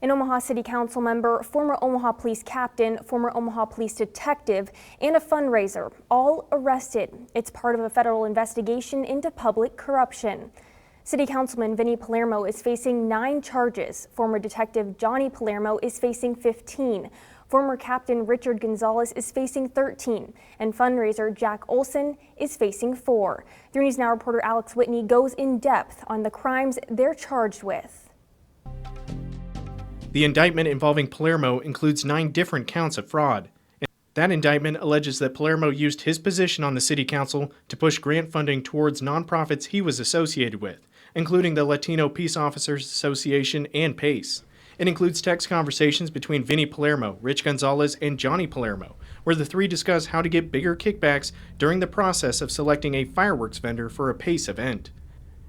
An Omaha City Council member, former Omaha Police captain, former Omaha Police detective, and a fundraiser, all arrested. It's part of a federal investigation into public corruption. City Councilman Vinny Palermo is facing 9 charges. Former Detective Johnny Palermo is facing 15. Former Captain Richard Gonzalez is facing 13. And fundraiser Jack Olson is facing 4. 3 News Now reporter Alex Whitney goes in depth on the crimes they're charged with. The indictment involving Palermo includes 9 different counts of fraud. That indictment alleges that Palermo used his position on the city council to push grant funding towards nonprofits he was associated with, including the Latino Peace Officers Association and PACE. It includes text conversations between Vinny Palermo, Rich Gonzalez, and Johnny Palermo, where the 3 discuss how to get bigger kickbacks during the process of selecting a fireworks vendor for a PACE event.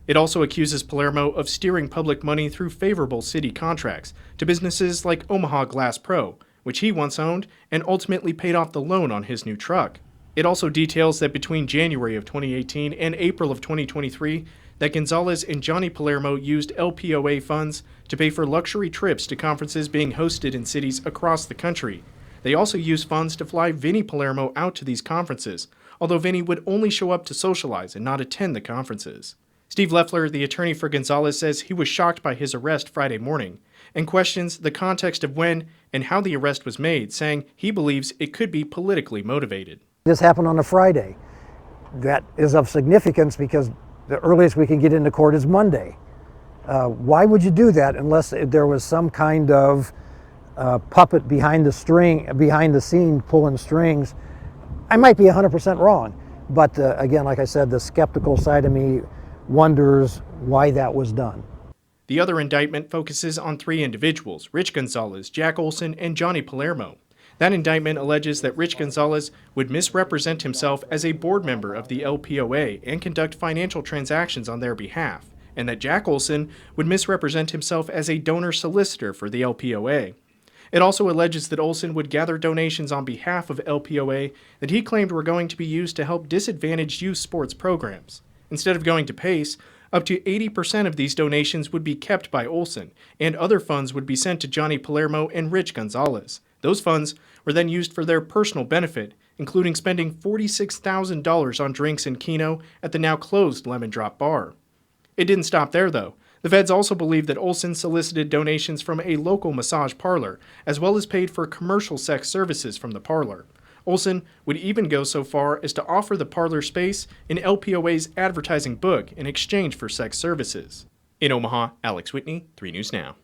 It also accuses Palermo of steering public money through favorable city contracts to businesses like Omaha Glass Pro, which he once owned and ultimately paid off the loan on his new truck. It also details that between January of 2018 and April of 2023, that Gonzalez and Johnny Palermo used LPOA funds to pay for luxury trips to conferences being hosted in cities across the country. They also used funds to fly Vinny Palermo out to these conferences, although Vinny would only show up to socialize and not attend the conferences. Steve Leffler, the attorney for Gonzalez, says he was shocked by his arrest Friday morning and questions the context of when and how the arrest was made, saying he believes it could be politically motivated. This happened on a Friday. That is of significance because the earliest we can get into court is Monday. Why would you do that unless there was some kind of puppet behind the scene pulling strings? I might be 100% wrong, but again, like I said, the skeptical side of me wonders why that was done. The other indictment focuses on 3 individuals, Rich Gonzalez, Jack Olson, and Johnny Palermo. That indictment alleges that Rich Gonzalez would misrepresent himself as a board member of the LPOA and conduct financial transactions on their behalf, and that Jack Olson would misrepresent himself as a donor solicitor for the LPOA. It also alleges that Olson would gather donations on behalf of LPOA that he claimed were going to be used to help disadvantaged youth sports programs. Instead of going to PACE, up to 80% of these donations would be kept by Olson, and other funds would be sent to Johnny Palermo and Rich Gonzalez. Those funds were then used for their personal benefit, including spending $46,000 on drinks in Keno at the now closed Lemon Drop Bar. It didn't stop there, though. The feds also believe that Olson solicited donations from a local massage parlor, as well as paid for commercial sex services from the parlor. Olson would even go so far as to offer the parlor space in LPOA's advertising book in exchange for sex services. In Omaha, Alex Whitney, 3 News Now.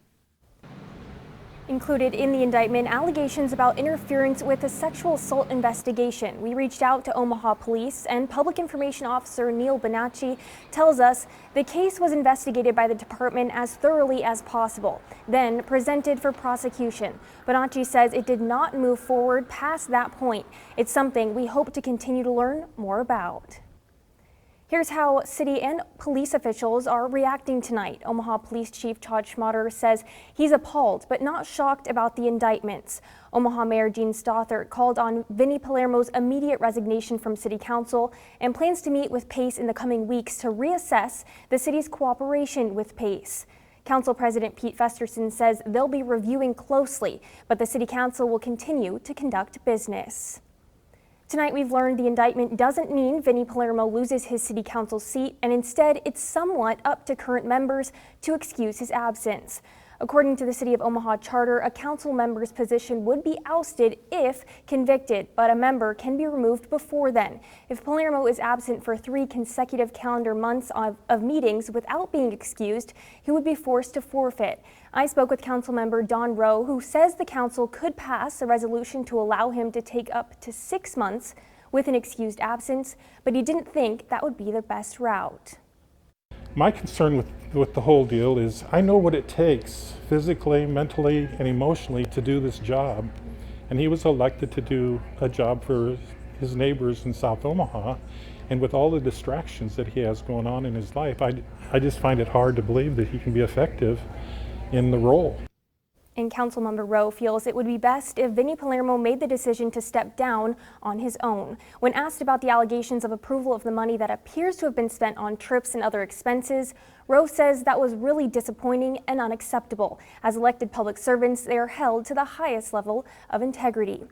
Included in the indictment, allegations about interference with a sexual assault investigation. We reached out to Omaha Police, and Public Information Officer Neil Bonacci tells us the case was investigated by the department as thoroughly as possible, then presented for prosecution. Bonacci says it did not move forward past that point. It's something we hope to continue to learn more about. Here's how city and police officials are reacting tonight. Omaha Police Chief Todd Schmatter says he's appalled but not shocked about the indictments. Omaha Mayor Gene Stothert called on Vinny Palermo's immediate resignation from City Council and plans to meet with PACE in the coming weeks to reassess the city's cooperation with PACE. Council President Pete Festerson says they'll be reviewing closely, but the City Council will continue to conduct business. Tonight we've learned the indictment doesn't mean Vinny Palermo loses his city council seat, and instead it's somewhat up to current members to excuse his absence. According to the City of Omaha Charter, a council member's position would be ousted if convicted, but a member can be removed before then. If Palermo is absent for 3 consecutive calendar months of meetings without being excused, he would be forced to forfeit. I spoke with council member Don Rowe, who says the council could pass a resolution to allow him to take up to 6 months with an excused absence, but he didn't think that would be the best route. My concern with the whole deal is I know what it takes physically, mentally, and emotionally to do this job. And he was elected to do a job for his neighbors in South Omaha. And with all the distractions that he has going on in his life, I just find it hard to believe that he can be effective in the role. And Councilmember Rowe feels it would be best if Vinny Palermo made the decision to step down on his own. When asked about the allegations of approval of the money that appears to have been spent on trips and other expenses, Rowe says that was really disappointing and unacceptable. As elected public servants, they are held to the highest level of integrity.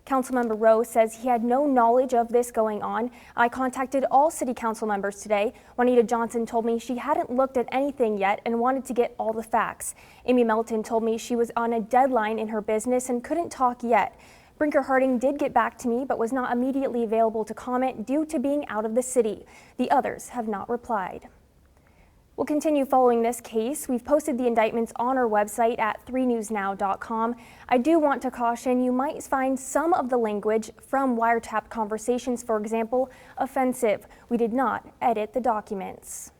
Councilmember Rowe says he had no knowledge of this going on. I contacted all city council members today. Juanita Johnson told me she hadn't looked at anything yet and wanted to get all the facts. Amy Melton told me she was on a deadline in her business and couldn't talk yet. Brinker Harding did get back to me but was not immediately available to comment due to being out of the city. The others have not replied. We'll continue following this case. We've posted the indictments on our website at 3newsnow.com. I do want to caution you might find some of the language from wiretapped conversations, for example, offensive. We did not edit the documents.